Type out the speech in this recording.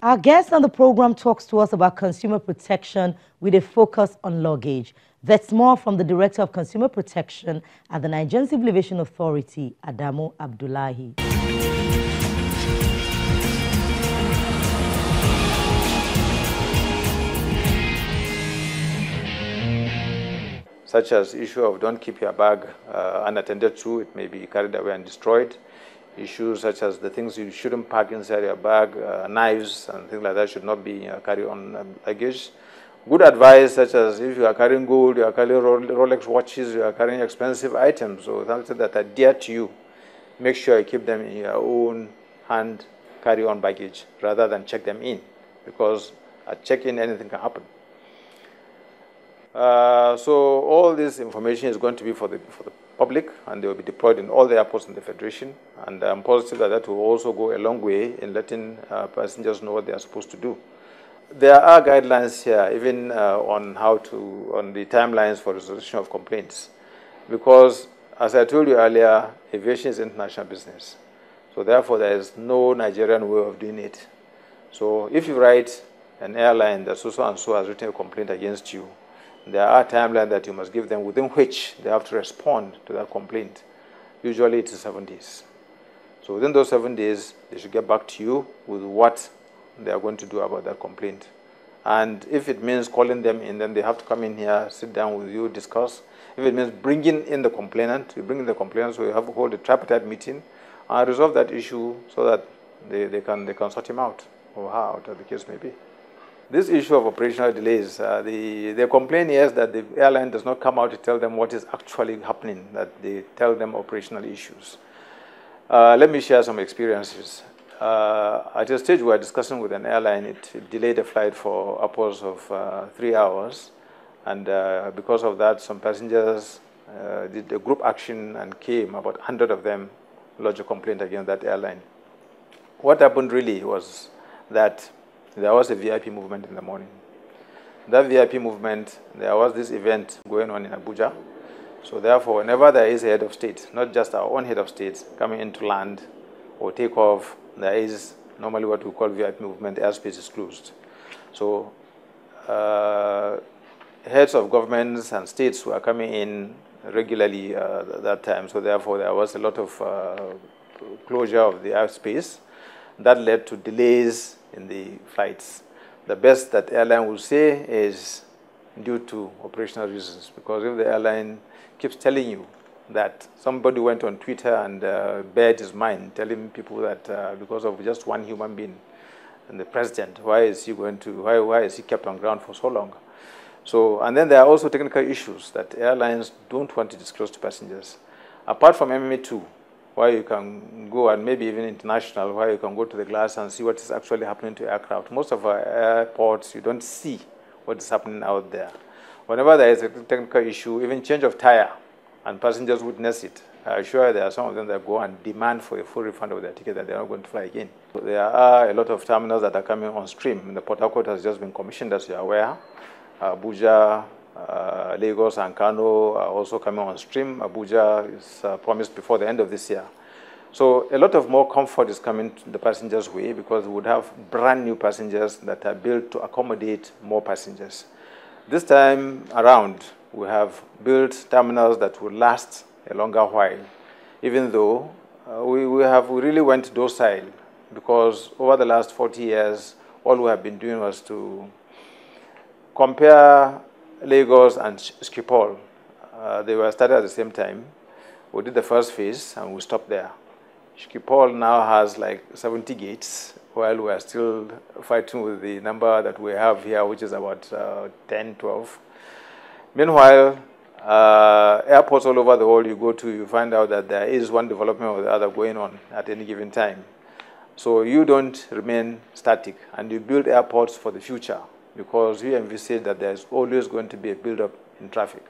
Our guest on the program talks to us about consumer protection with a focus on luggage. That's more from the Director of Consumer Protection at the Nigerian Civil Aviation Authority, Adamu Abdullahi. Such as issue of don't keep your bag unattended to, it may be carried away and destroyed. Issues such as the things you shouldn't pack inside your bag, knives and things like that should not be carried on luggage. Good advice such as if you are carrying gold, you are carrying Rolex watches, you are carrying expensive items or something that are dear to you, make sure you keep them in your own hand carry-on baggage rather than check them in, because at check-in anything can happen. So all this information is going to be for the public, and they will be deployed in all the airports in the Federation. And I'm positive that that will also go a long way in letting passengers know what they are supposed to do. There are guidelines here, even on the timelines for resolution of complaints, because as I told you earlier, aviation is international business. So therefore, there is no Nigerian way of doing it. So if you write an airline that so and so has written a complaint against you, there are timelines that you must give them within which they have to respond to that complaint. Usually it is 7 days. So within those 7 days, they should get back to you with what they are going to do about that complaint. And if it means calling them in, then they have to come in here, sit down with you, discuss. If it means bringing in the complainant, you bring in the complainant, so you have to hold a tripartite meeting and resolve that issue so that they can sort him out, or her out, as the case may be. This issue of operational delays, they complain, yes, that the airline does not come out to tell them what is actually happening, that they tell them operational issues. Let me share some experiences. At a stage we were discussing with an airline, it delayed a flight for upwards of 3 hours. And because of that, some passengers did a group action and came, about 100 of them lodged a complaint against that airline. What happened really was that there was a VIP movement in the morning. That VIP movement, there was this event going on in Abuja. So therefore, whenever there is a head of state, not just our own head of state coming into land or take off, there is normally what we call VIP movement, airspace is closed. So heads of governments and states were coming in regularly at that time. So therefore, there was a lot of closure of the airspace. That led to delays in the flights. The best that airline will say is due to operational reasons, because if the airline keeps telling you that somebody went on Twitter and bared his mind, telling people that because of just one human being and the president, why is he kept on ground for so long? So, and then there are also technical issues that airlines don't want to disclose to passengers. Apart from MMA2, where you can go, and maybe even international, where you can go to the glass and see what is actually happening to aircraft. Most of our airports, you don't see what is happening out there. Whenever there is a technical issue, even change of tire, and passengers witness it, I'm sure there are some of them that go and demand for a full refund of their ticket, that they are not going to fly again. So there are a lot of terminals that are coming on stream. The Port Harcourt has just been commissioned, as you are aware. Abuja, Lagos and Kano are also coming on stream. Abuja is promised before the end of this year. So a lot of more comfort is coming to the passengers' way, because we would have brand new passengers that are built to accommodate more passengers. This time around, we have built terminals that will last a longer while, even though we really went docile, because over the last 40 years, all we have been doing was to compare Lagos and Schiphol. They were started at the same time. We did the first phase and we stopped there. Schiphol now has like 70 gates, while we are still fighting with the number that we have here, which is about 10, 12. Meanwhile, airports all over the world you go to, you find out that there is one development or the other going on at any given time. So you don't remain static, and you build airports for the future, because you envisage that there's always going to be a build-up in traffic.